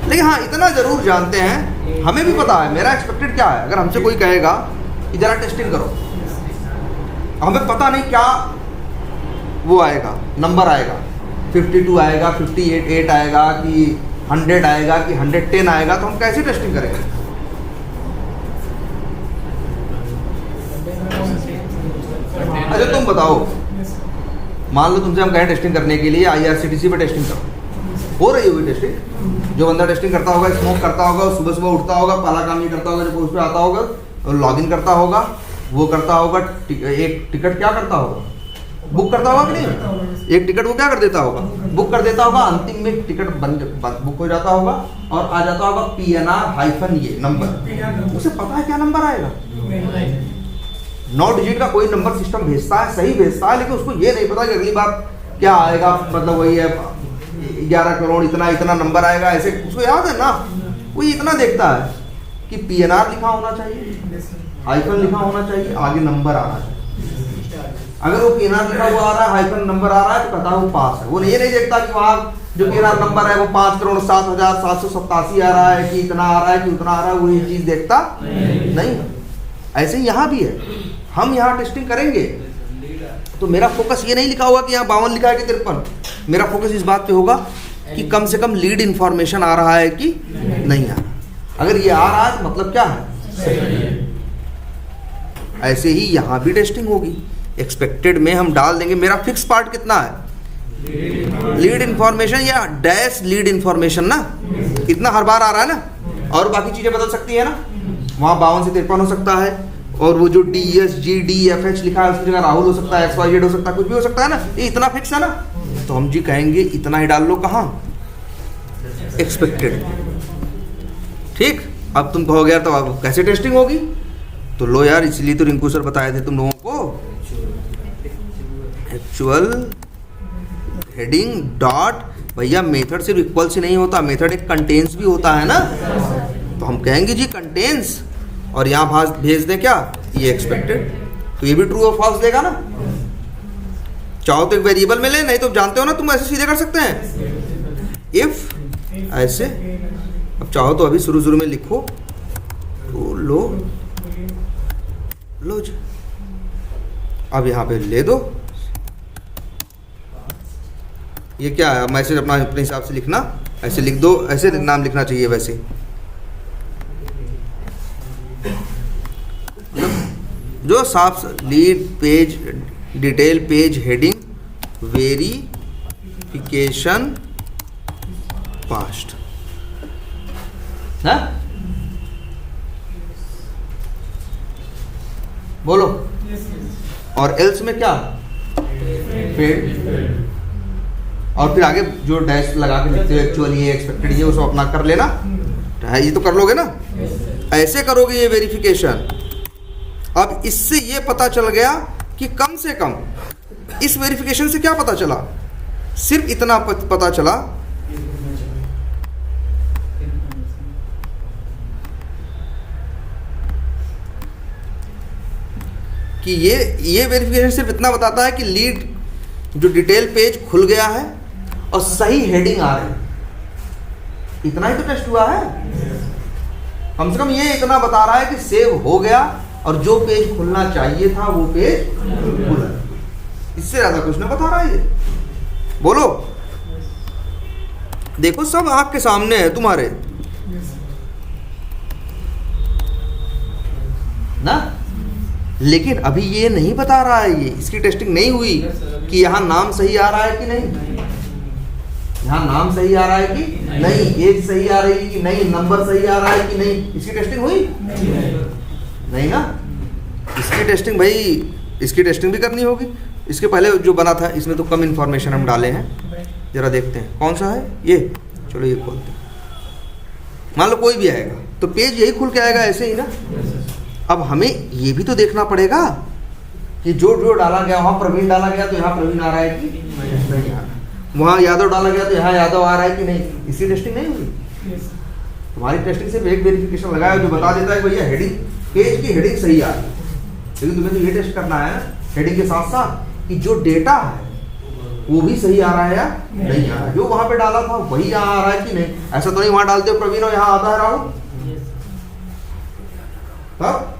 लेकिन हाँ इतना जरूर जानते हैं, हमें भी पता है मेरा एक्सपेक्टेड क्या है। अगर हमसे कोई कहेगा कि जरा टेस्टिंग करो, हमें पता नहीं क्या वो आएगा, नंबर आएगा, 52 आएगा, 58 आएगा कि 100 आएगा कि 110 आएगा, तो हम कैसे टेस्टिंग करेंगे। अच्छा तुम बताओ, मान लो तुमसे हम कहें टेस्टिंग करने के लिए IRCTC पे टेस्टिंग करो, हो रही होगी टेस्टिंग। जो बंदा टेस्टिंग करता होगा, स्मोक करता होगा, सुबह सुबह उठता होगा, पहला काम ये करता होगा, जब उस पर आता होगा और लॉगिन करता होगा, वो करता होगा, एक टिकट क्या करता होगा, बुक करता होगा कि नहीं, एक टिकट वो क्या कर देता होगा, बुक कर देता होगा। अंतिम में टिकट बुक हो जाता होगा और आ जाता होगा PNR- ये नंबर, उसे पता है क्या नंबर आएगा। 9 डिजिट का कोई नंबर सिस्टम भेजता है, सही भेजता है, लेकिन उसको ये नहीं पता कि अगली बार क्या आएगा, मतलब वही है 11 करोड़ इतना इतना नंबर आएगा, ऐसे उसको याद है ना। वो इतना देखता है कि PNR लिखा होना चाहिए, हाइफन लिखा होना चाहिए, आगे नंबर आना चाहिए। अगर वो PNR लिखा हुआ आ रहा है, हाइफन नंबर आ रहा है, तो कहता है वो पास है। वो ये नहीं देखता कि वहाँ जो PNR नंबर है वो 5,07,787 आ रहा है कि इतना आ रहा है कि उतना आ रहा है, वो ये चीज देखता नहीं। ऐसे ही यहाँ भी है, हम यहाँ टेस्टिंग करेंगे तो मेरा फोकस ये नहीं लिखा हुआ कि यहाँ 52 लिखा है कि 53। मेरा फोकस इस बात पे होगा कि कम से कम लीड इंफॉर्मेशन आ रहा है कि नहीं आ रहा। अगर ये आ रहा है तो मतलब क्या है, सही है। ऐसे ही यहाँ भी टेस्टिंग होगी। एक्सपेक्टेड में हम डाल देंगे मेरा फिक्स पार्ट कितना है, लीड इंफॉर्मेशन या डैश लीड इंफॉर्मेशन ना, इतना हर बार आ रहा है ना, और बाकी चीजें बदल सकती है ना, वहाँ 52 से 53 हो सकता है, और वो जो DSGDFH लिखा है उसकी जगह राहुल हो सकता है, XYZ हो सकता है, कुछ भी हो सकता है ना, ये इतना फिक्स है ना, तो हम जी कहेंगे इतना ही डाल लो, कहाँ, एक्सपेक्टेड। ठीक, अब तुम कहोगे यार तो अब कैसे टेस्टिंग होगी, तो लो यार, इसलिए तो रिंकू सर बताए थे तुम लोगों को, एक्चुअल हेडिंग डॉट, भैया मेथड सिर्फ इक्वल से नहीं होता, मेथड एक कंटेन्स भी होता है ना, तो हम कहेंगे जी कंटेन्स, और यहाँ भेज दें क्या, ये एक्सपेक्टेड, तो ये भी ट्रू और फॉल्स देगा ना। चाहो तो एक वेरिएबल में ले, नहीं तो जानते हो ना तुम ऐसे सीधे कर सकते हैं, इफ ऐसे। अब चाहो तो अभी शुरू में लिखो, तो लो जी, अब यहाँ पे ले दो, ये क्या है, मैसेज अपने हिसाब से लिखना, ऐसे लिख दो, ऐसे नाम लिखना चाहिए वैसे। जो साफ lead page detail page heading verification past है, बोलो। और एल्स में क्या, पेड, और फिर आगे जो डैश लगा के लिखते हो एक्चुअली ये एक्सपेक्टेड ये उसको अपना कर लेना, ये तो कर लोगे ना, ऐसे करोगे ये वेरिफिकेशन। अब इससे ये पता चल गया कि कम से कम इस वेरिफिकेशन से क्या पता चला, सिर्फ इतना पता चला कि ये वेरिफिकेशन सिर्फ इतना बताता है कि लीड जो डिटेल पेज खुल गया है और सही हेडिंग आ रही है, इतना ही तो टेस्ट हुआ है। कम से कम ये इतना बता रहा है कि सेव हो गया और जो पेज खुलना चाहिए था वो पेज खुला, इससे ज्यादा कुछ ना बता रहा है ये। बोलो, देखो सब आंख के सामने है तुम्हारे ना, लेकिन अभी ये नहीं बता रहा है, ये इसकी टेस्टिंग नहीं हुई कि यहाँ नाम सही आ रहा है कि नहीं, यहाँ नाम सही आ रहा है कि नहीं, एज सही आ रही है कि नहीं, नंबर सही आ रहा है कि नहीं, इसकी टेस्टिंग हुई नहीं ना। इसकी टेस्टिंग भाई, इसकी टेस्टिंग भी करनी होगी। इसके पहले जो बना था इसमें तो कम इन्फॉर्मेशन हम डाले हैं, जरा देखते हैं कौन सा है ये। चलो ये खोलते हैं, मान लो कोई भी आएगा तो पेज यही खुल के आएगा ऐसे ही ना। अब हमें ये भी तो देखना पड़ेगा कि जो जो डाला गया, वहाँ प्रवीण डाला गया तो यहाँ प्रवीण आ रहा है कि नहीं आ रहा, वहाँ यादव डाला गया तो यहाँ यादव आ रहा है कि नहीं, इसकी टेस्टिंग नहीं हुई। तुम्हारी टेस्टिंग सिर्फ एक वेरिफिकेशन लगाया जो बता देता है भैया हेडिंग, पेज की हेडिंग सही आ रही है, लेकिन तुम्हें तो ये टेस्ट करना है ना हेडिंग के साथ साथ कि जो डेटा है वो भी सही आ रहा है या नहीं आ रहा है, जो वहाँ पे डाला था वही यहाँ आ रहा है कि नहीं। ऐसा तो नहीं वहाँ डालते हो प्रवीण और यहाँ आता है राहुल, हाँ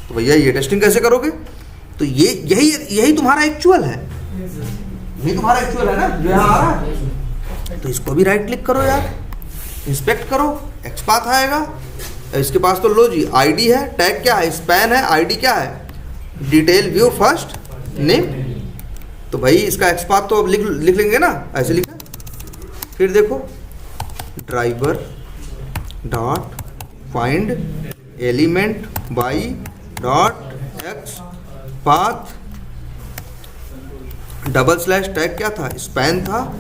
तो भैया ये टेस्टिंग कैसे करोगे। तो ये यही तुम्हारा एक्चुअल है, यही तुम्हारा एक्चुअल है ना जो यहाँ आ रहा है। तो इसको भी राइट क्लिक करो यार, इंस्पेक्ट करो, एक्सपाथ आएगा। इसके पास तो लो जी आईडी है, टैग क्या है, स्पैन है, आईडी क्या है, डिटेल व्यू फर्स्ट नेम। तो भाई इसका एक्सपाथ तो अब लिख लेंगे ना, ऐसे लिखा। फिर देखो driver dot find element by dot x path double slash tag क्या था, स्पैन था,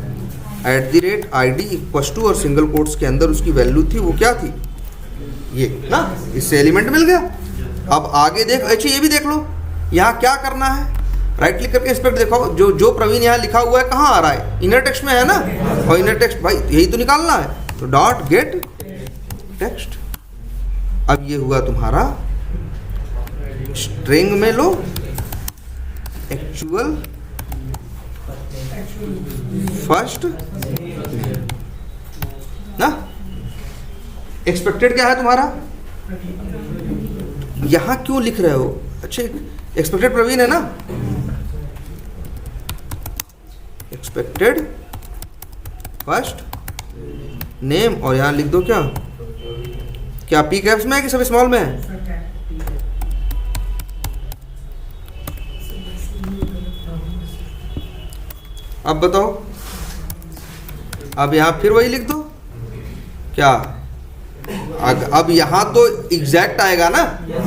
@ID इक्वस टू और सिंगल कोट्स के अंदर उसकी वैल्यू थी, वो क्या थी ये ना, इससे एलिमेंट मिल गया। अब आगे देख, अच्छा ये भी देख लो यहाँ क्या करना है, राइट क्लिक करके इंस्पेक्ट देखो, जो प्रवीण यहाँ लिखा हुआ है कहाँ आ रहा है, इनर टेक्स्ट में है ना, और इनर टेक्स्ट भाई यही तो निकालना है, तो डॉट गेट टेक्स्ट। अब ये हुआ तुम्हारा स्ट्रिंग में लो एक्चुअल फर्स्ट ना। एक्सपेक्टेड क्या है तुम्हारा? यहां क्यों लिख रहे हो? अच्छा, एक्सपेक्टेड प्रवीण है ना, एक्सपेक्टेड फर्स्ट नेम, और यहां लिख दो क्या? क्या पी कैप्स में है कि सब स्मॉल में है? अब बताओ, अब यहां फिर वही लिख दो क्या? अब यहाँ तो एग्जैक्ट आएगा ना,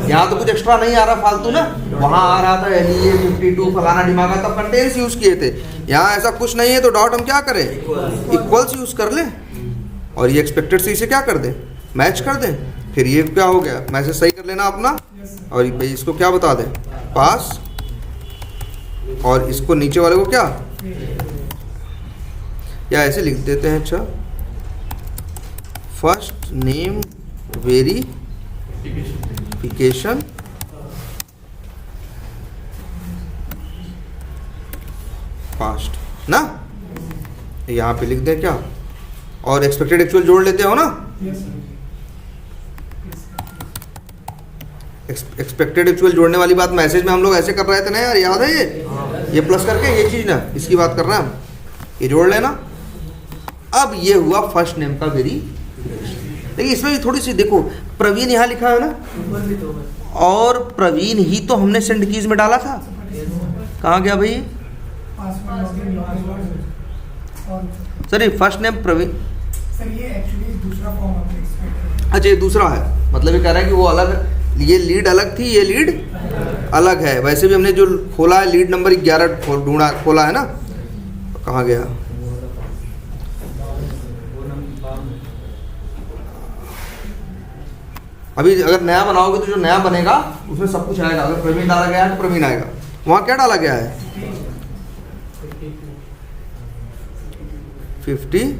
यहाँ तो कुछ एक्स्ट्रा नहीं आ रहा फालतू ना। वहाँ आ रहा था यही 52 फलाना डिमागा, तब कंटेंट्स यूज किए थे। यहाँ ऐसा कुछ नहीं है तो डॉट हम क्या करें? इक्वल्स यूज कर लें, और ये एक्सपेक्टेड से इसे क्या कर दें? मैच कर दें। फिर ये क्या हो गया? मैसेज सही कर लेना अपना, और भाई इसको क्या बता दें? पास, और इसको नीचे वाले को क्या, या ऐसे लिख देते हैं। अच्छा, फर्स्ट नेम वेरिफिकेशन फास्ट ना, यहां पे लिख दें क्या? और एक्सपेक्टेड एक्चुअल जोड़ लेते हो ना। एक्सपेक्टेड एक्चुअल जोड़ने वाली बात मैसेज में हम लोग ऐसे कर रहे थे ना यार, याद है? ये प्लस करके ये चीज ना, इसकी बात कर रहे हैं हम, ये जोड़ लेना। अब ये हुआ फर्स्ट नेम का वेरिफिकेशन। लेकिन इसमें भी थोड़ी सी देखो, प्रवीण यहाँ लिखा है ना, और प्रवीण ही तो हमने सेंड कीज में डाला था। कहाँ गया भाई? सर ये फर्स्ट नेम प्रवीण, सर ये एक्चुअली दूसरा फॉर्म आपने एक्सपेक्ट। अच्छा ये दूसरा है, मतलब ये कह रहा है कि वो अलग, ये लीड अलग थी, ये लीड अलग है। वैसे भी हमने जो खोला है लीड नंबर 11 ढूंढा, खोला है ना। कहाँ गया? अभी अगर नया बनाओगे तो जो नया बनेगा उसमें सब कुछ आएगा। अगर प्रवीण डाला गया है तो प्रवीण आएगा। वहाँ क्या डाला गया है? 52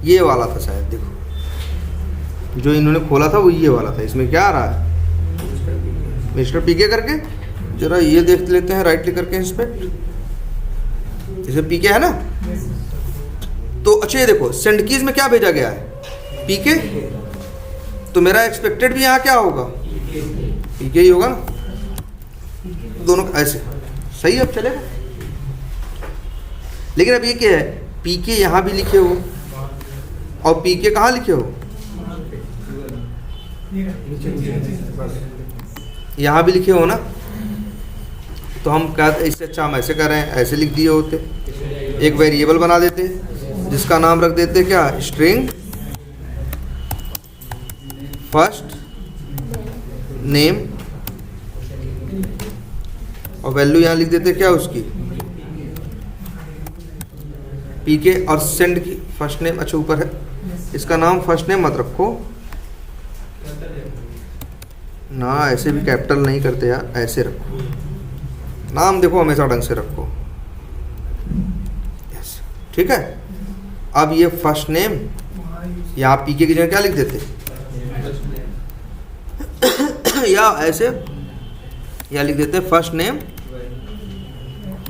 ये वाला था शायद। देखो जो इन्होंने खोला था वो ये वाला था। इसमें क्या आ रहा है? मिस्टर पीके करके। जरा ये देख लेते हैं, राइट क्लिक करके इंस्पेक्ट, इसमें पीके है ना। तो अच्छा ये देखो सेंड कीज में क्या भेजा गया है? पीके। तो मेरा एक्सपेक्टेड भी यहाँ क्या होगा? पीके ही होगा ना, दोनों ऐसे सही। अब चलेगा। लेकिन अब ये क्या है? पीके यहाँ भी लिखे हो और पीके कहाँ लिखे हो? यहाँ भी लिखे हो ना। तो हम क्या, इससे अच्छा हम ऐसे कर रहे हैं, ऐसे लिख दिए होते, एक वेरिएबल बना देते जिसका नाम रख देते क्या? स्ट्रिंग फर्स्ट नेम, और वैल्यू यहाँ लिख देते क्या उसकी? पीके। और सेंड की फर्स्ट नेम, अच्छा ऊपर है, इसका नाम फर्स्ट नेम मत रखो ना, ऐसे भी कैपिटल नहीं करते यार, ऐसे रखो नाम। देखो हमेशा ढंग से रखो। यस ठीक है। अब ये फर्स्ट नेम यहाँ पीके की जगह क्या लिख देते? या ऐसे या लिख देते फर्स्ट नेम,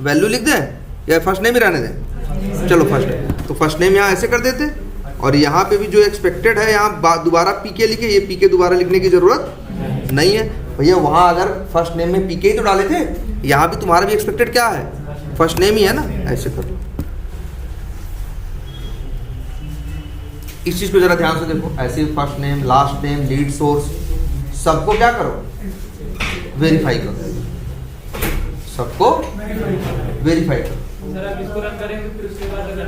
वैल्यू लिख दें या फर्स्ट नेम ही रहने दें? चलो फर्स्ट नेम। तो फर्स्ट नेम यहाँ ऐसे कर देते, और यहाँ पे भी जो एक्सपेक्टेड है यहाँ दोबारा पीके लिखे। ये पीके दोबारा लिखने की जरूरत नहीं है भैया। वहाँ अगर फर्स्ट नेम में पीके ही तो डाले थे, यहाँ भी तुम्हारा भी एक्सपेक्टेड क्या है? फर्स्ट नेम ही है ना। ऐसे करो। इस चीज को जरा ध्यान से देखो। ऐसे first name, last name, lead source, सबको क्या करो? वेरीफाई करो। सबको वेरीफाई करो। सर आप इसको रन करेंगे फिर उसके बाद अगर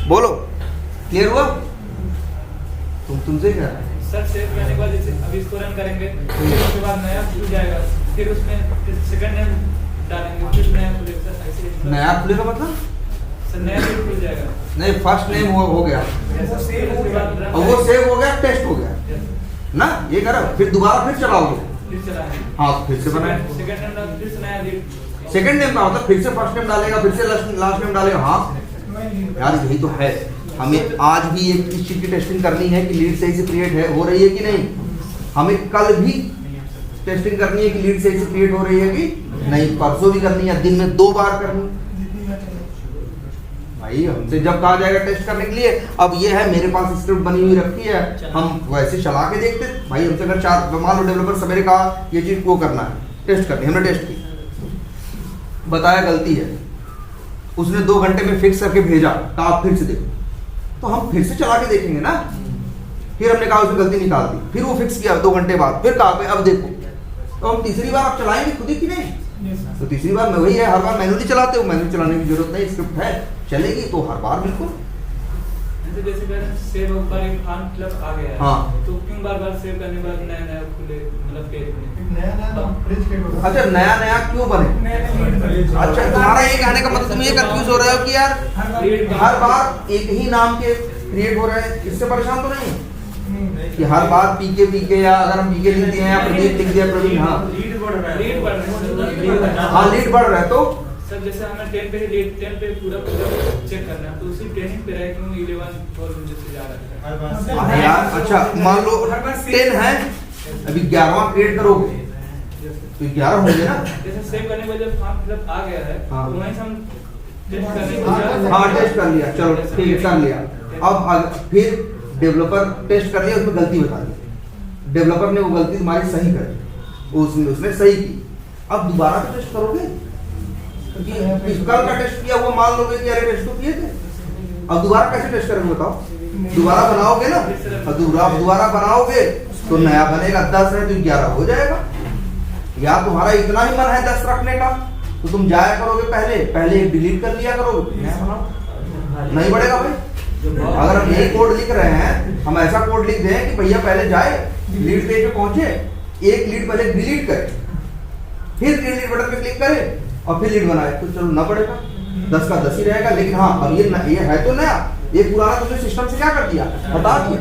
बोलो क्लियर हुआ? तुमसे क्या? सर सेव करने के बाद जैसे अभी इसको रन करेंगे फिर उसके बाद नया खुल जाएगा, फिर उसमें सेकंड नेम डालेंगे, फिर नया खुलेगा। सर ऐसे नया खुलेगा मतलब? सर नया फिर खुल जाएगा। नहीं, फर्स्ट नेम हो गया वो सेव हो गया, और वो सेव हो गया, टेस्ट हो गया ना। ये करो, फिर दोबारा फिर चलाओगे, फिर चलाएंगे। हाँ फिर से बनाए। सेकंड नेम फिर से नया लीड सेकंड नेम का मतलब फिर से फर्स्ट नेम डालेगा, फिर से लास्ट नेम डालेगा। हाँ यार यही तो है, हमें आज भी एक इस चीज की टेस्टिंग करनी है कि लीड सही से क्रिएट है हो रही है कि नहीं। हमें कल भी टेस्टिंग करनी है कि लीड सही से क्रिएट हो रही है कि नहीं, परसों भी करनी है, दिन में 2 बार करनी। भाई हमसे जब कहा जाएगा टेस्ट करने के लिए, अब ये है मेरे पास स्क्रिप्ट बनी हुई रखी है, हम वैसे चला के देखते। भाई हमसे अगर 4 मान लो डेवलपर सवेरे कहा ये चीज वो करना है, टेस्ट करनी, हमने टेस्ट की, बताया गलती है, उसने 2 घंटे में फिक्स करके भेजा, तो आप फिर से देखो, तो हम फिर से चला के देखेंगे ना। फिर हमने कहा उसने गलती निकाल दी, फिर वो फिक्स किया 2 घंटे बाद, फिर कहा अब देखो, तो हम तीसरी बार आप चलाएंगे खुद ही कि नहीं। तो तीसरी बार में वही है, हर बार मैनुअली चलाते हो, मैनुअली चलाने की जरूरत नहीं, स्क्रिप्ट है चलेगी तो हर बार बिल्कुल। जैसे सेव एक बार एक फॉर्म फिलअप आ गया है, हाँ। तो क्यों बार सेव करने के बाद नया खुले मतलब पेज में अच्छा नया क्यों बने? अच्छा तुम्हारा ये कहने का मतलब तुम ये कंफ्यूज हो रहे हो कि यार हर बार एक ही नाम के क्रिएट हो रहे हैं, इससे परेशान तो नहीं कि हर बार पीके या अगर हम पीके लिख दिए या प्रदीप लिख दिया प्रवीण, हाँ लीड बढ़ रहा है। हाँ लीड बढ़ रहा है तो सर जैसे हमें 10 पे पूरा चेक करना है, तो उसी ट्रेनिंग पे रहे क्यों 11 और से जा रहा है यार। अच्छा मान लो 10 है, अभी 11वां क्रिएट करोगे तो 11 होंगे ना। जैसे सेव करने के जब फॉर्म फिलअप आ गया है, हाँ। तो वहीं से हम टेस्ट करने हाँ टेस्ट कर लिया, चलो ठीक कर लिया। अब फिर डेवलपर टेस्ट कर लिया, उसमें गलती बता दी, डेवलपर ने वो गलती तुम्हारी सही कर, उसने सही की, अब दोबारा टेस्ट करोगे क्योंकि कल का टेस्ट किया हुआ मान लोगे कि अरे टेस्ट तो किए थे, अब दोबारा कैसे टेस्ट करोगे बताओ? दोबारा बनाओगे ना, दोबारा बनाओगे तो नया बनेगा, 10 है तो 11 हो जाएगा। या तुम्हारा इतना ही मन है 10 रखने का तो तुम जाया करोगे पहले एक डिलीट कर लिया करोगे, नया बनाओ, नहीं बढ़ेगा भाई। अगर हम यही कोड लिख रहे हैं, हम ऐसा कोड लिख दें कि भैया पहले जाए लीड पेज पे पहुंचे, एक लीड पहले डिलीट करे, फिर डिलीट बटन पे क्लिक करे और फिर लीड बनाए, तो चलो ना पड़ेगा, 10 का 10 ही रहेगा। लेकिन हाँ अब ये है तो नया, ये पुराना तुमने सिस्टम से क्या कर दिया बता दिया,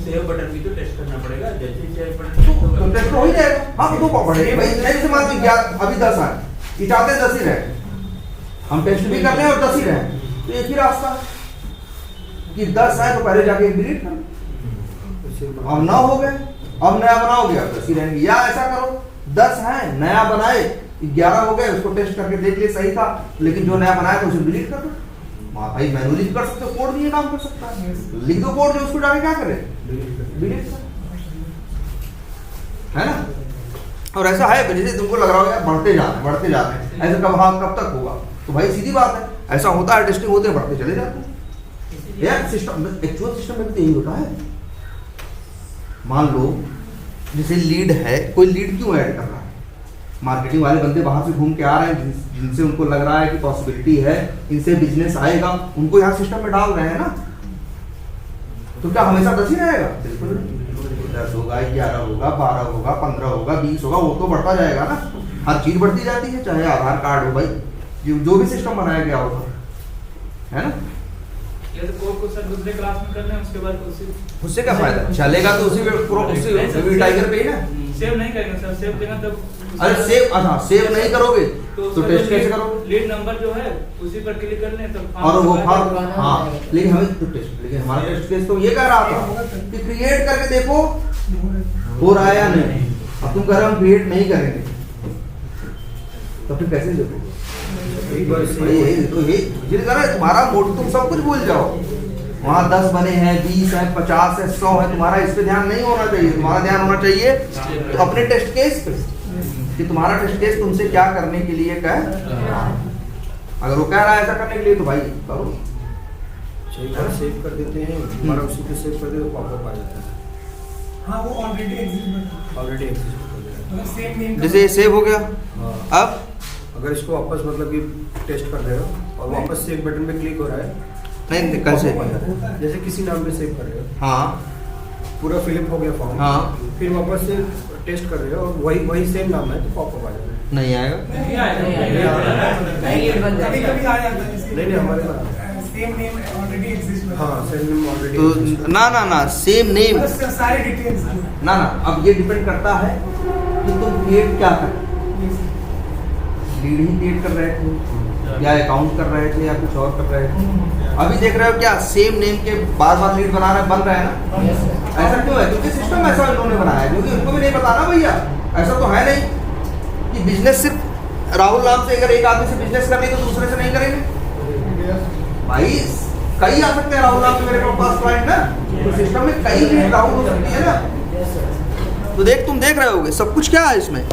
सेव बटन भी तो टेस्ट करना पड़ेगा, जैसे सेव बटन तो टेस्ट हो ही जाएगा। हाँ तो पड़ेगा भाई, नहीं मान लो 11 अभी 10 है, ये चाहते हैं 10 ही रहे, हम टेस्ट भी कर रहे हैं और 10 ही रहे, तो एक ही रास्ता कि 10 है तो पहले जाके डिलीट कर, अब 9 हो गए, अब नया बनाओगे अब 10 ही रहेंगे। या ऐसा करो 10 है नया बनाए 11 हो गए, उसको टेस्ट करके देख लिए सही था, लेकिन जो नया बनाया था उसे डिलीट कर दो। हाँ भाई मैनुअली कर सकते हो, कोड भी ये काम कर सकता है, लिख दो कोड जो उसको जाके क्या करे डिलीट कर, है ना। और ऐसा है जैसे तुमको लग रहा हो यार बढ़ते जा रहे हैं, ऐसा कब तक होगा, तो भाई सीधी बात है ऐसा होता है, टेस्टिंग होते बढ़ते चले जाते हैं यार। सिस्टम एक्चुअल सिस्टम में भी तो यही होता है। मान लो जैसे लीड है, कोई लीड क्यों ऐड कर रहा है, मार्केटिंग वाले बंदे बाहर से घूम के आ रहे हैं, जिनसे उनको लग रहा है कि पॉसिबिलिटी है इनसे बिजनेस आएगा, उनको यहाँ सिस्टम में डाल रहे हैं ना, तो क्या हमेशा 10 ही रहेगा? बिल्कुल नहीं, 10 होगा, 11 होगा, 12 होगा, 15 होगा, 20 होगा, वो तो बढ़ता जाएगा ना, हर चीज बढ़ती जाती है, चाहे आधार कार्ड हो भाई, जो भी सिस्टम बनाया गया होगा, है ना। या तो कोड को सर दूसरे क्लास में कर लें, उसके बाद उससे क्या फायदा, चलेगा तो उसी पे टाइगर पे ही ना। सेव नहीं करेंगे सर, सेव देना तब अरे सेव, अच्छा सेव नहीं करोगे तो टेस्ट कैसे करोगे? लीड नंबर जो है उसी पर क्लिक कर लें तब और वो फॉर्म, हाँ लेकिन हमें तो टेस्ट, लेकिन हमारा टेस्ट केस तो ये कह रहा था कि क्रिएट करके देखो हो रहा है या नहीं। अब तुम कह रहे हो हम क्रिएट नहीं करेंगे, तो फिर कैसे देखो? तुम्हारा मोड तुम सब कुछ भूल जाओ, वहाँ 10 बने हैं, 20 है, 50 है, 100 है, तुम्हारा इस पे ध्यान नहीं होना चाहिए, तुम्हारा ध्यान होना चाहिए तो अपने टेस्ट केस पे, कि तुम्हारा टेस्ट केस तुमसे क्या करने के लिए कह, अगर वो कह रहा है ऐसा करने के लिए तो भाई करो, सेव कर देते हैं, हमारा उसी पे सेव कर दे तो पॉपअप आ जाता है। हाँ वो ऑलरेडी एग्जिस्ट मतलब सेम नेम जैसे ये सेव हो गया, हाँ। अब अगर इसको वापस मतलब कि टेस्ट कर रहे हो और वापस सेव बटन पे क्लिक हो रहा है, नहीं कैसे, जैसे किसी नाम पे सेव कर रहे हो, हाँ पूरा फिलअप हो गया फॉर्म, हाँ फिर वापस से टेस्ट कर रहे हो और वही सेम नाम है तो पॉपअप आ जाता है। नहीं आएगा, कभी कभी आ जाता है, नहीं हमारे पास सेम नेम ऑलरेडी एग्जिस्ट, हाँ सेम नेम ऑलरेडी तो ना सेम नेम, सारे डिटेल्स ना अब ये डिपेंड करता है कि तुम क्रिएट क्या कर, लीड ही क्रिएट कर रहे थे या अकाउंट कर रहे थे या कुछ और कर रहे थे। अभी देख रहे हो क्या सेम नेम के बार बार लीड बन रहा है ना। ऐसा क्यों है? क्योंकि सिस्टम ऐसा इन्होंने बनाया है, क्योंकि उनको भी नहीं पता ना भैया। ऐसा तो है नहीं कि बिजनेस सिर्फ राहुल नाम से, अगर एक आदमी से बिजनेस करनी तो दूसरे से नहीं करेंगे भाई। कई आ सकते हैं राहुल नाम से मेरे पास क्लाइंट ना, तो सिस्टम में कई लीड राहुल हो सकती है ना। तो तुम देख रहे होगे सब कुछ क्या है इसमें।